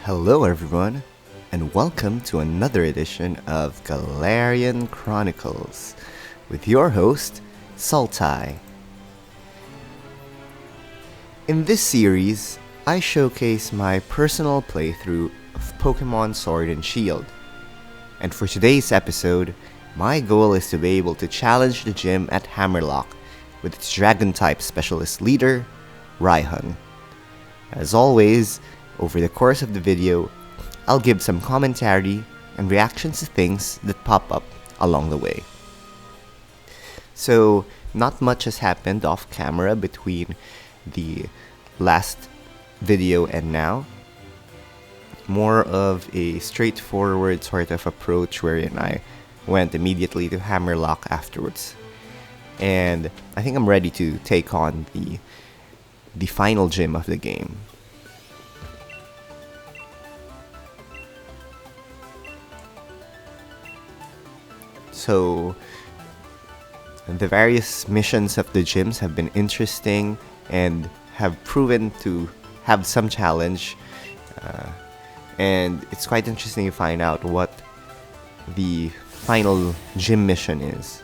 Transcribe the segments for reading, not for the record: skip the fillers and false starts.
Hello everyone, and welcome to another edition of Galarian Chronicles with your host, Sultai. In this series, I showcase my personal playthrough of Pokemon Sword and Shield. And for today's episode, my goal is to be able to challenge the gym at Hammerlocke with its Dragon-type specialist leader, Raihan. As always, over the course of the video, I'll give some commentary and reactions to things that pop up along the way. So, not much has happened off camera between the last video and now. More of a straightforward sort of approach wherein I went immediately to Hammerlocke afterwards. And I think I'm ready to take on the final gym of the game. So, the various missions of the gyms have been interesting and have proven to have some challenge. And it's quite interesting to find out what the final gym mission is.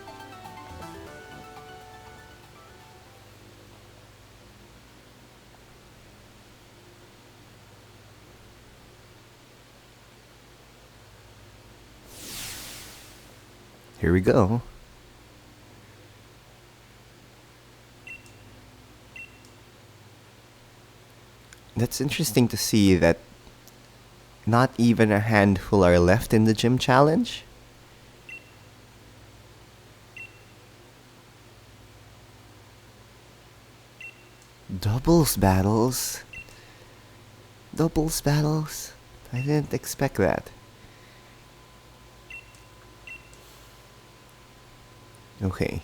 Here we go. That's interesting to see that not even a handful are left in the gym challenge. Doubles battles? Doubles battles? I didn't expect that. Okay.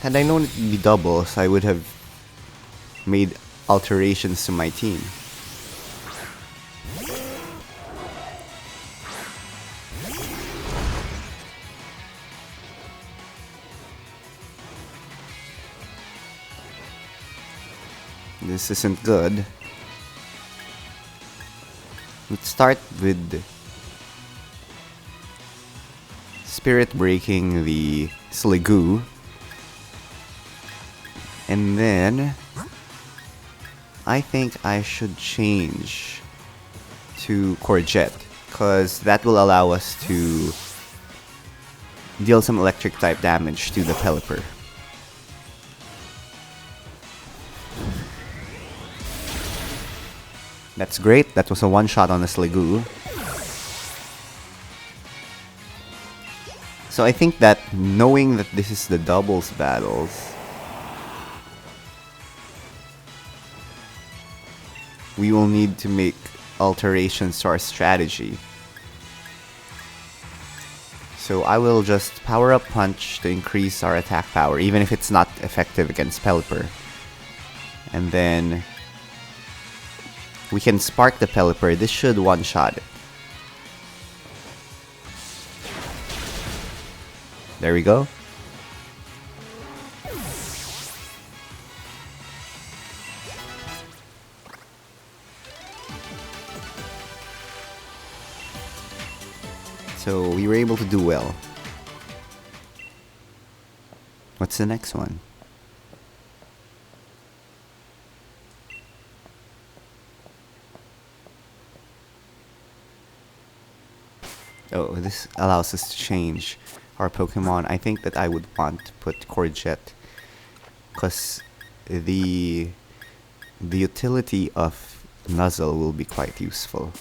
Had I known it would be doubles, I would have made alterations to my team. This isn't good. Let's start with Spirit breaking the Sliggoo. And then I think I should change to Courgette, because that will allow us to deal some electric type damage to the Pelipper. That's great. That was a one-shot on the Sliggoo. So I think that knowing that this is the doubles battles, we will need to make alterations to our strategy. So I will just power up Punch to increase our attack power, even if it's not effective against Pelipper. And then we can spark the Pelipper. This should one-shot it. There we go. So we were able to do well. What's the next one? Oh, this allows us to change our Pokemon. I think that I would want to put Courgette, because the utility of Nuzzle will be quite useful.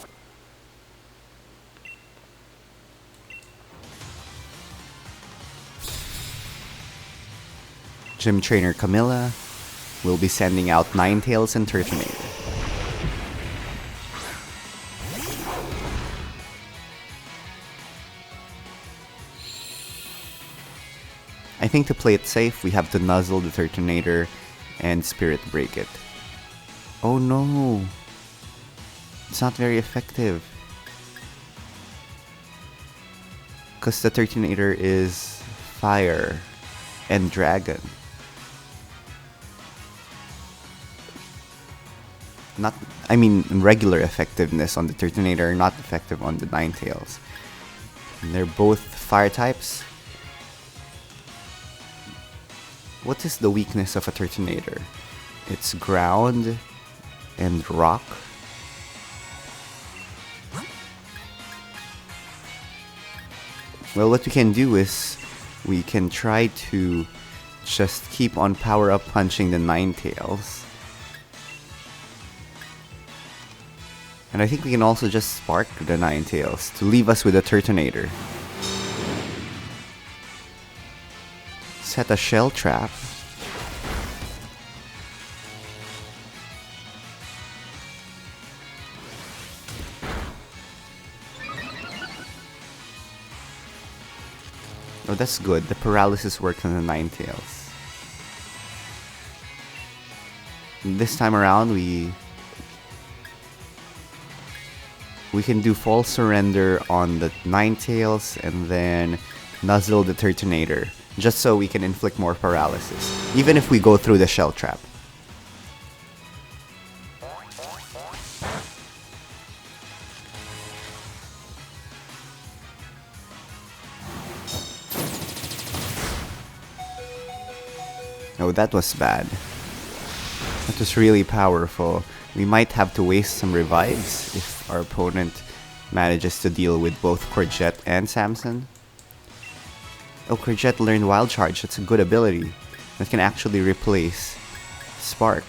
Gym Trainer Camilla will be sending out Ninetales and Turtonator. I think to play it safe, we have to Nuzzle the Turtonator and Spirit Break it. Oh no! It's not very effective. Because the Turtonator is fire and dragon. Regular effectiveness on the Turtonator, not effective on the Ninetales. And they're both fire types. What is the weakness of a Turtonator? It's ground and rock. Well, what we can do is we can try to just keep on power-up punching the Ninetales. And I think we can also just spark the Ninetales to leave us with a Turtonator. Set a shell trap. Oh, that's good. The paralysis works on the Ninetales. This time around, we can do false surrender on the Ninetales and then nuzzle the Turtonator, just so we can inflict more paralysis, even if we go through the shell trap. Oh, that was bad. That was really powerful. We might have to waste some revives if our opponent manages to deal with both Courgette and Samson. Oh, Courgette learned Wild Charge. That's a good ability. That can actually replace Spark.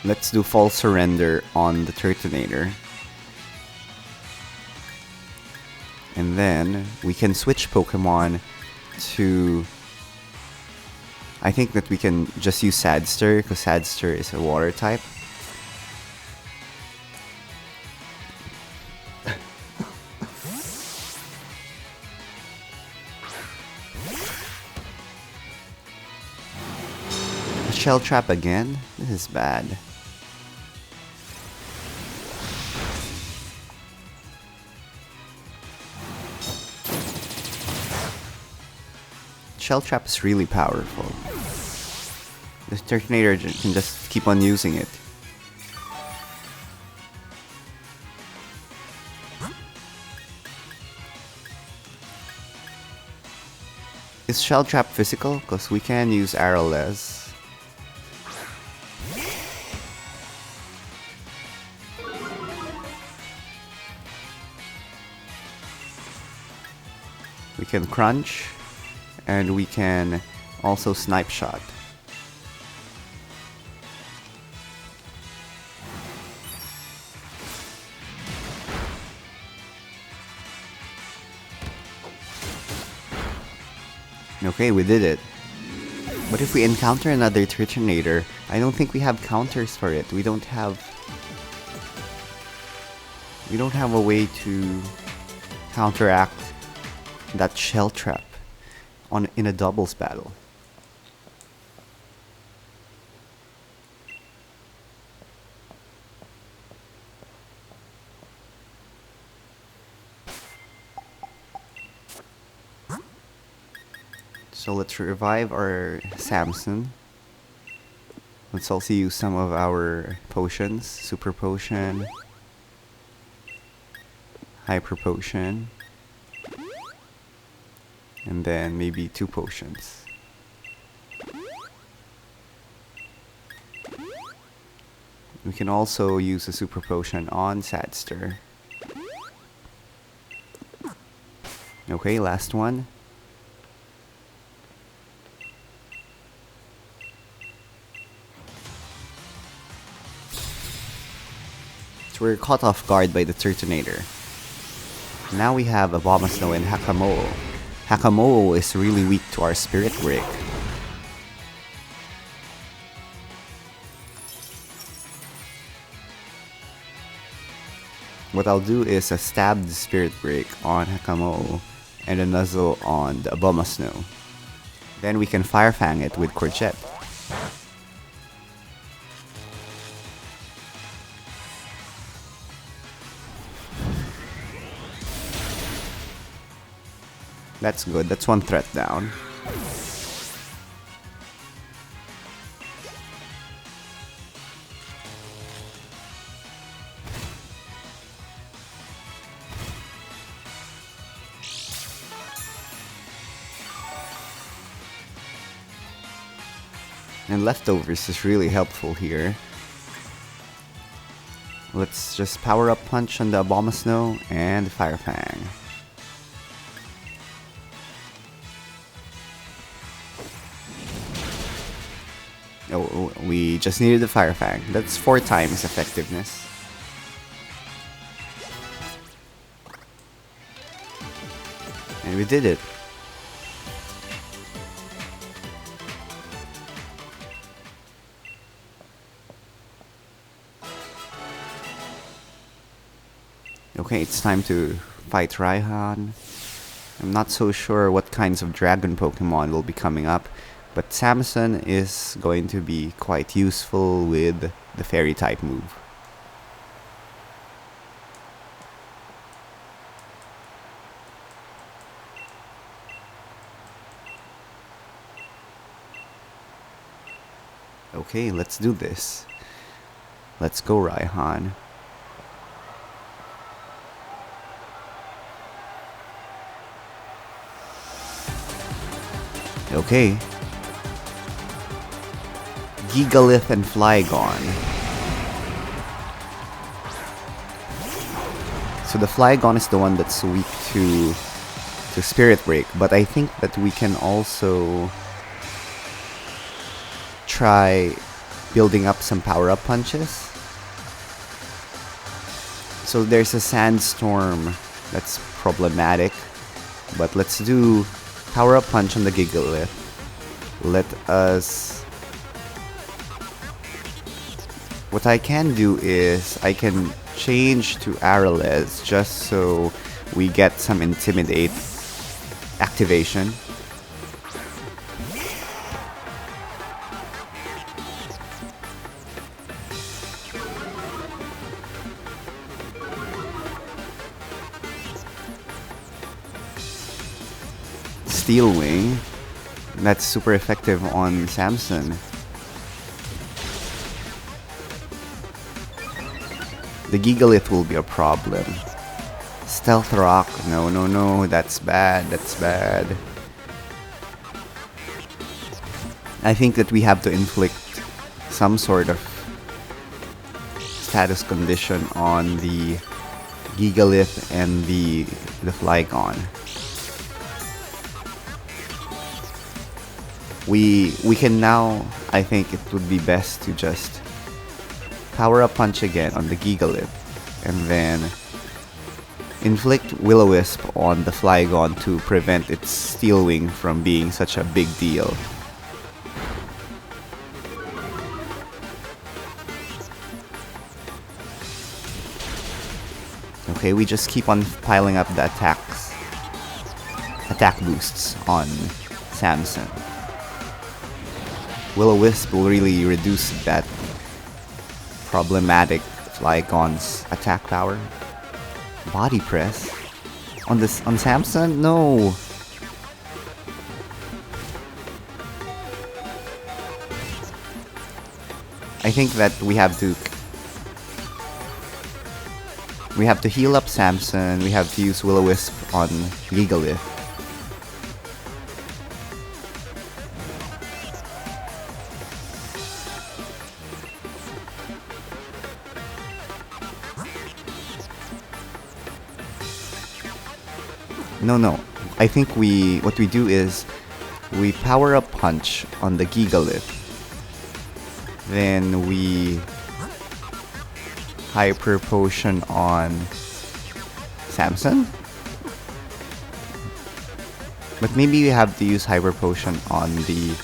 Let's do false surrender on the Turtonator. And then we can switch Pokemon to... I think that we can just use Sadster, because Sadster is a water type. A Shell Trap again? This is bad. Shell Trap is really powerful. The Turtonator can just keep on using it. Is Shell Trap physical? Because we can use Arrowless. We can Crunch. And we can also Snipe Shot. Okay, we did it. But if we encounter another Turtonator, I don't think we have counters for it. We don't have a way to counteract that Shell Trap in a doubles battle. So let's revive our Samson. Let's also use some of our potions. Super Potion, Hyper Potion, and then maybe 2 potions. We can also use a Super Potion on Sadster. Okay, last one. So we're caught off guard by the Turtonator. Now we have Abomasnow and Hakamo. Hakamoo is really weak to our Spirit Break. What I'll do is a stab the Spirit Break on Hakamoo and a Nuzzle on the Abomasnow. Then we can Fire Fang it with Courgette. That's good, that's one threat down. And Leftovers is really helpful here. Let's just Power Up Punch on the Abomasnow and Fire Fang. Oh, we just needed the Fire Fang. That's 4 times effectiveness. And we did it. Okay, it's time to fight Raihan. I'm not so sure what kinds of dragon Pokemon will be coming up, but Samson is going to be quite useful with the Fairy type move. Okay, let's do this. Let's go, Raihan. Okay. Gigalith and Flygon. So the Flygon is the one that's weak to Spirit Break, but I think that we can also try building up some power-up punches. So there's a Sandstorm that's problematic, but let's do Power-up punch on the Gigalith. Let us... What I can do is I can change to Arrowless just so we get some Intimidate activation. Steel Wing. That's super effective on Samson. The Gigalith will be a problem. Stealth Rock. No, no, no. That's bad. That's bad. I think that we have to inflict some sort of status condition on the Gigalith and the Flygon. We can now, I think it would be best to just Power Up Punch again on the Gigalith and then inflict Will-O-Wisp on the Flygon to prevent its Steel Wing from being such a big deal. Okay, we just keep on piling up the attack boosts on Samson. Will-O-Wisp will really reduce that problematic Flygon's attack power. Body Press on Samson? No. I think that we have to heal up Samson. We have to use Will-O-Wisp on Gigalith. No. I think what we do is we Power Up Punch on the Gigalith. Then we Hyper Potion on Samson. But maybe we have to use Hyper Potion on the...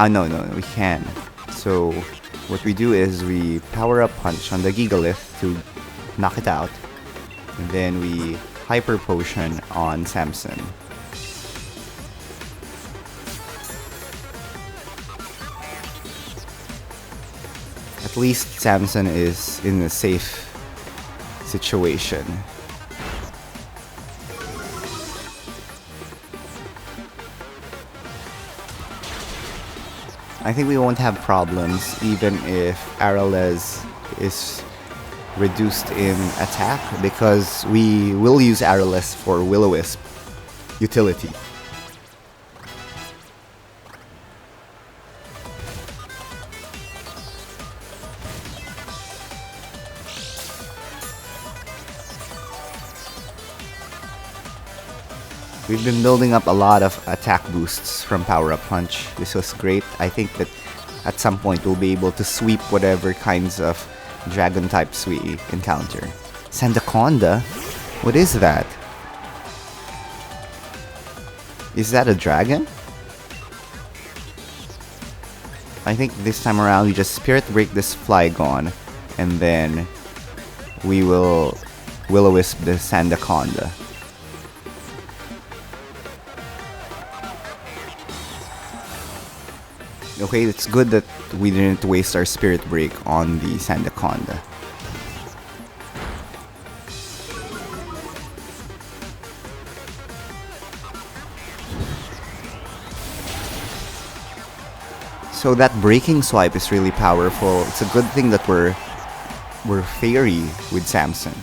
no, we can. So, what we do is we Power Up Punch on the Gigalith to knock it out. And then we Hyper Potion on Samson. At least Samson is in a safe situation. I think we won't have problems even if Arales is reduced in attack, because we will use Arales for Will-O-Wisp utility. We've been building up a lot of attack boosts from Power Up Punch. This was great. I think that at some point we'll be able to sweep whatever kinds of dragon types we encounter. Sandaconda? What is that? Is that a dragon? I think this time around we just Spirit Break this Flygon, and then we will Will-O-Wisp the Sandaconda. Okay, it's good that we didn't waste our Spirit Break on the Sandaconda. So that Breaking Swipe is really powerful. It's a good thing that we're Fairy with Samson.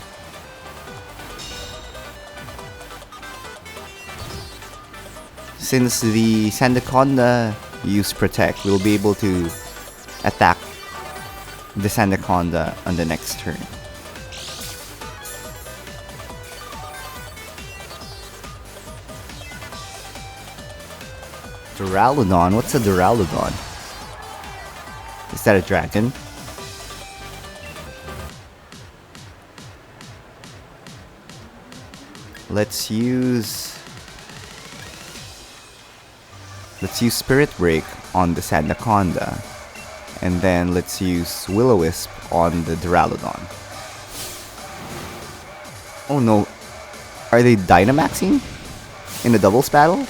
Since the Sandaconda use Protect, we'll be able to attack the Sandaconda on the next turn. Duraludon? What's a Duraludon? Is that a dragon? Let's use Spirit Break on the Sandaconda, and then let's use Will-O-Wisp on the Duraludon. Oh no, are they Dynamaxing in a doubles battle?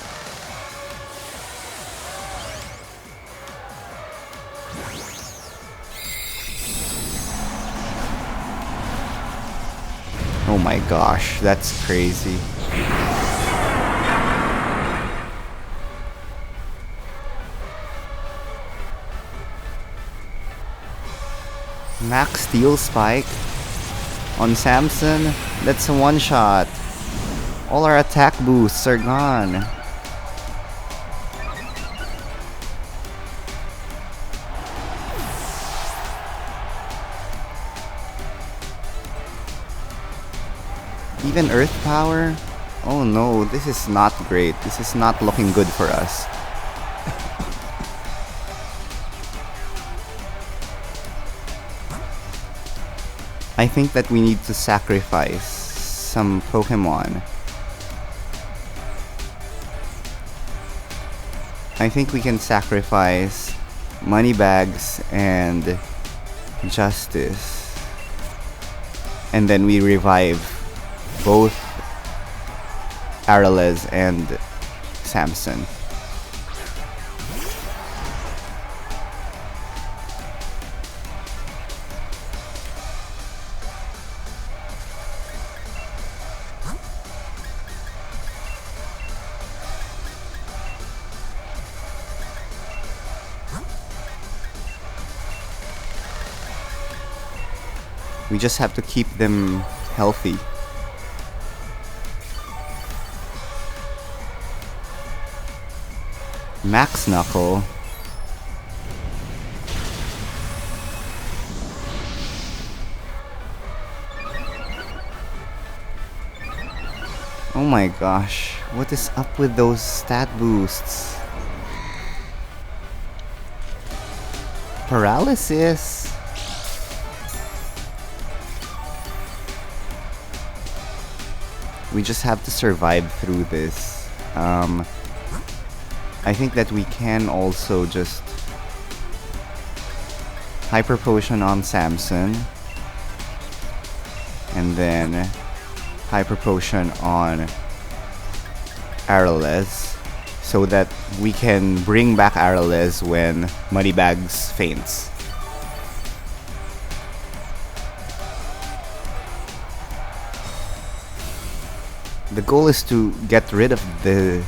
Oh my gosh, that's crazy. Max Steel Spike on Samson. That's a one-shot. All our attack boosts are gone. Even Earth Power? Oh no, this is not great. This is not looking good for us. I think that we need to sacrifice some Pokemon. I think we can sacrifice Moneybags and Justice. And then we revive both Arales and Samson. We just have to keep them healthy. Max Knuckle. Oh my gosh, what is up with those stat boosts? Paralysis? We just have to survive through this. I think that we can also just Hyper Potion on Samson, and then Hyper Potion on Arales, so that we can bring back Arales when Moneybags faints. The goal is to get rid of the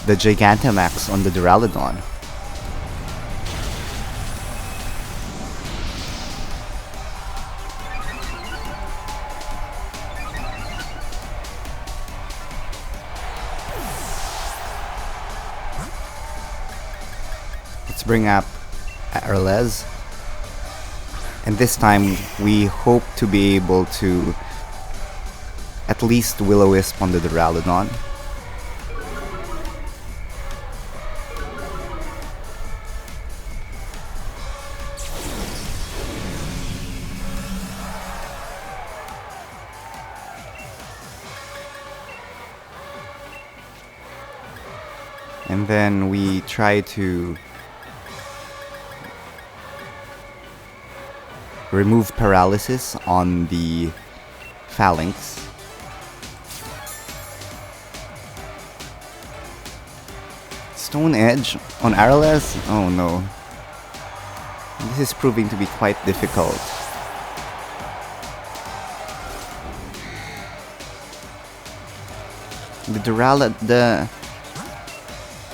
Gigantamax on the Duraludon. Let's bring up Arales. And this time we hope to be able to at least Will-O-Wisp on the Duraludon. And then we try to remove paralysis on the Phalanx. Stone Edge on Arales? Oh no. This is proving to be quite difficult.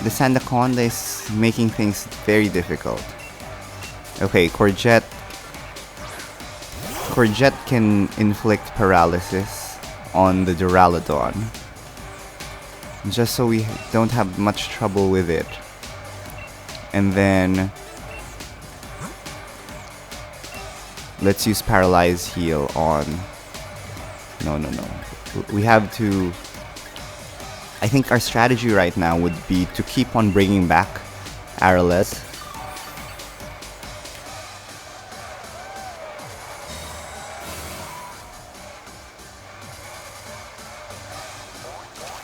The Sandaconda is making things very difficult. Okay, Courgette can inflict paralysis on the Duraludon, just so we don't have much trouble with it. And then let's use Paralyze Heal on... No. We have to... I think our strategy right now would be to keep on bringing back Arales.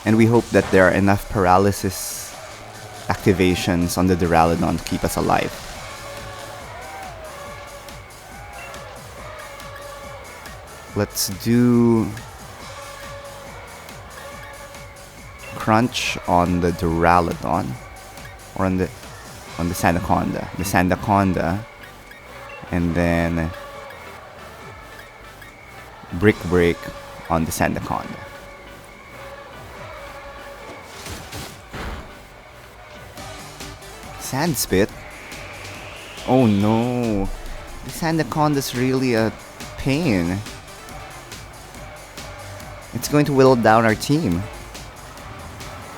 And we hope that there are enough paralysis activations on the Duraludon to keep us alive. Let's do Crunch on the Duraludon, or on the Sandaconda. The Sandaconda, and then Brick Break on the Sandaconda. Sand Spit? Oh no! The Sandaconda's really a pain. It's going to whittle down our team.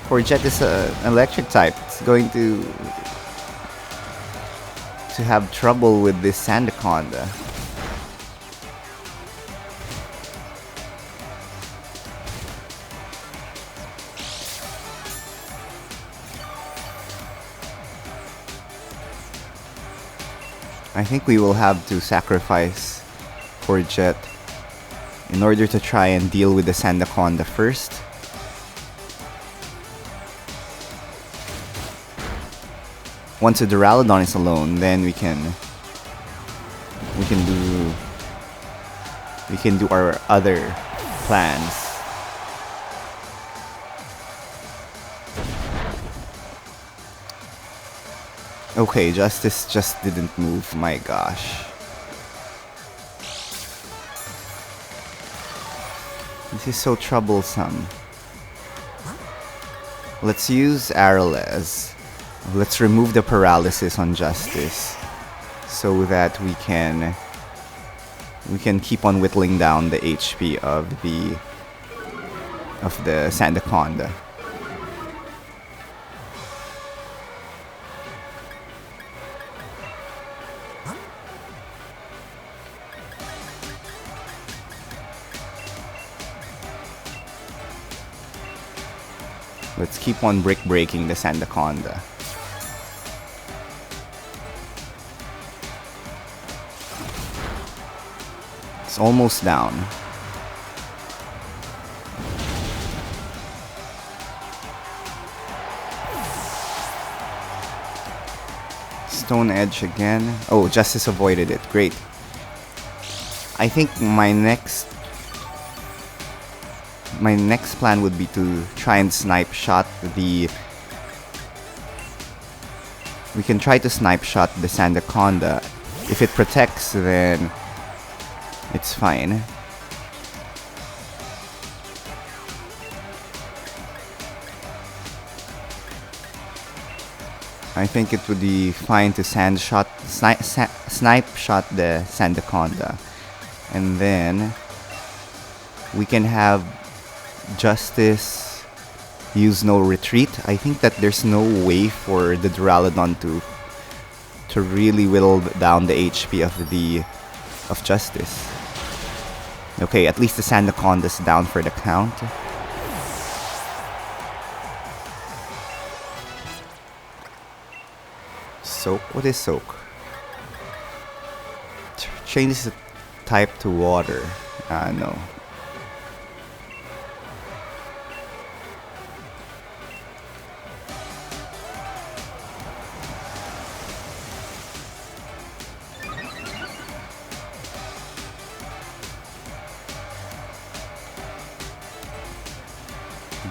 Courgette is an electric type. It's going to have trouble with this Sandaconda. I think we will have to sacrifice Courgette in order to try and deal with the Sandaconda first. Once the Duraludon is alone, then we can do our other plans. Okay, Justice just didn't move, my gosh. This is so troublesome. Let's use Arales. Let's remove the paralysis on Justice, so that we can keep on whittling down the HP of the Sandaconda. Let's keep on brick breaking the Sandaconda. It's almost down. Stone Edge again. Oh, Justice avoided it. Great. I think my next plan would be to try and snipe shot the... We can try to snipe shot the Sandaconda. If it protects, then it's fine. I think it would be fine to snipe shot the Sandaconda. And then we can have Justice use no retreat. I think that there's no way for the Duraludon to really whittle down the HP of Justice. Okay, at least the Sandaconda's down for the count. Soak? What is Soak? Changes the type to water. No.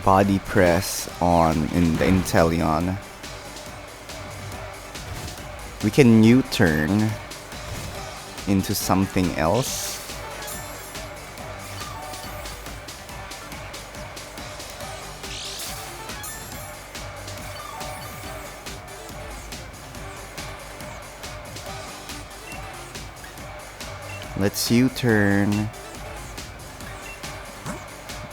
Body press on in the Inteleon. We can U-turn into something else. Let's U-turn.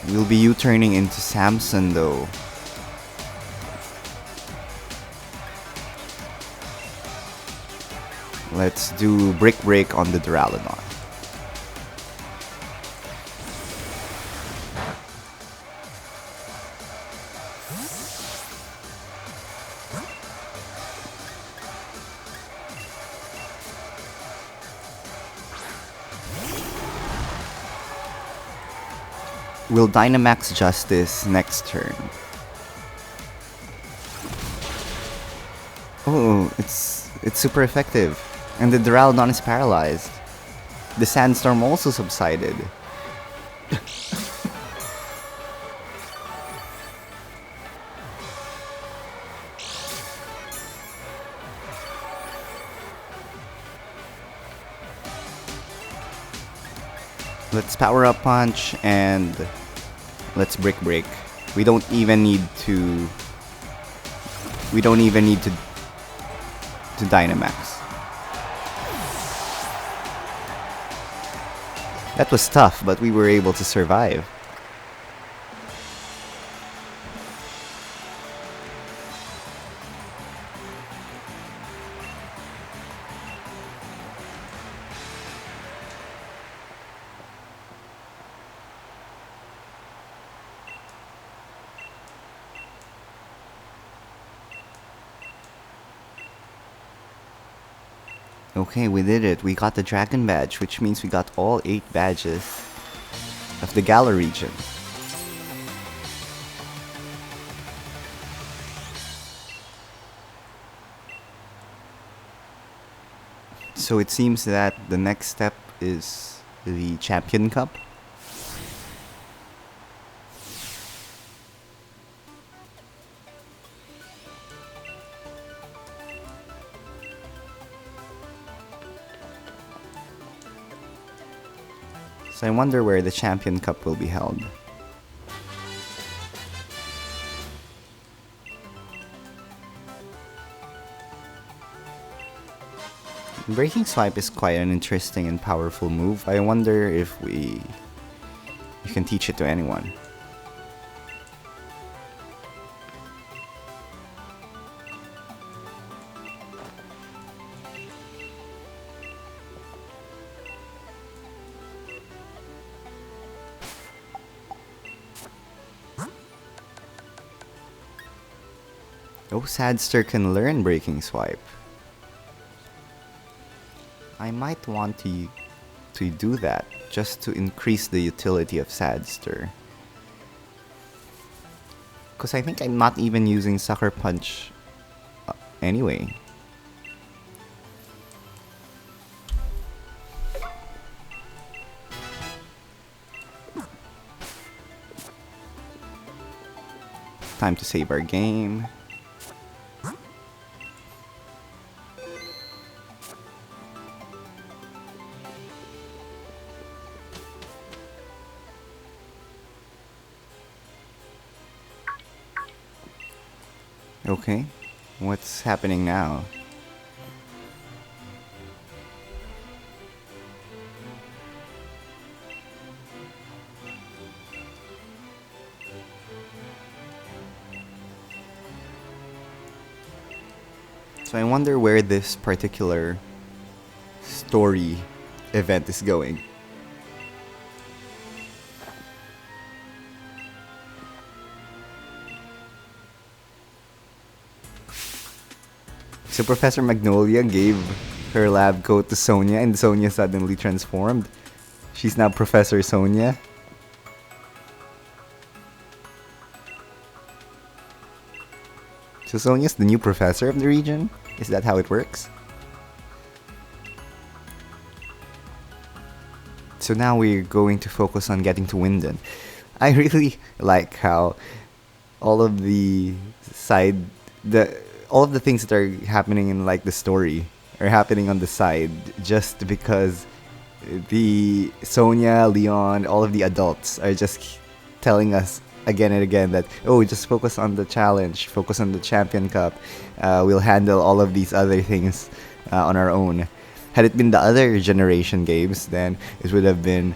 We'll be U-turning into Samson though. Let's do Brick Break on the Duraludon. We'll Dynamax Justice next turn. Oh, it's super effective. And the Duraludon is paralyzed. The Sandstorm also subsided. Let's Power Up Punch and let's Brick Break. We don't even need to Dynamax. That was tough, but we were able to survive. Okay, we did it. We got the Dragon Badge, which means we got all 8 badges of the Galar region. So it seems that the next step is the Champion Cup. So I wonder where the Champion Cup will be held. Breaking Swipe is quite an interesting and powerful move. I wonder if you can teach it to anyone. Oh, Sadster can learn Breaking Swipe. I might want to do that just to increase the utility of Sadster. Because I think I'm not even using Sucker Punch anyway. time to save our game. Okay, what's happening now? So I wonder where this particular story event is going. So Professor Magnolia gave her lab coat to Sonia, and Sonia suddenly transformed. She's now Professor Sonia. So Sonia's the new professor of the region? Is that how it works? So now we're going to focus on getting to Winden. I really like how all of the all of the things that are happening in like the story are happening on the side just because the Sonia, Leon, all of the adults are just telling us again and again that, oh, just focus on the challenge, focus on the Champion Cup. We'll handle all of these other things on our own. Had it been the other generation games, then it would have been,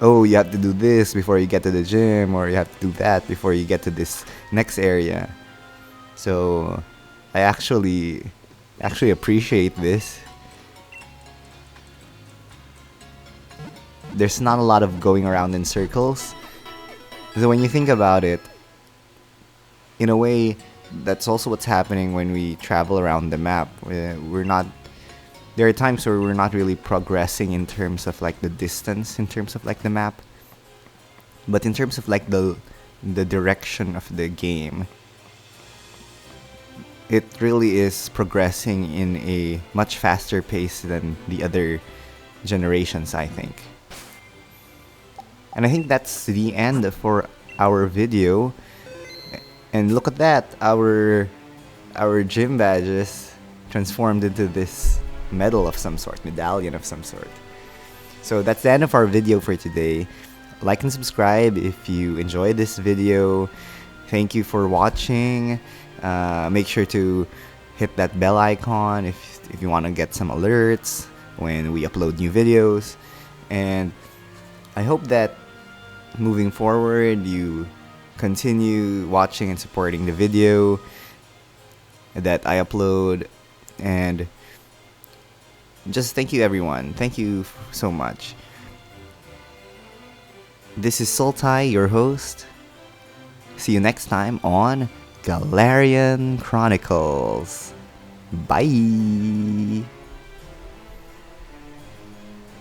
oh, you have to do this before you get to the gym, or you have to do that before you get to this next area. So I actually appreciate this. There's not a lot of going around in circles. So when you think about it, in a way, that's also what's happening when we travel around the map. There are times where we're not really progressing in terms of like the distance, in terms of like the map, but in terms of like the direction of the game, it really is progressing in a much faster pace than the other generations, I think. And I think that's the end for our video. And look at that, our gym badges transformed into this medal of some sort, medallion of some sort. So that's the end of our video for today. Like and subscribe if you enjoyed this video. Thank you for watching. Make sure to hit that bell icon if you want to get some alerts when we upload new videos. And I hope that moving forward you continue watching and supporting the video that I upload. And just thank you, everyone. Thank you so much. This is Sultai, your host. See you next time on Galarian Chronicles. Bye!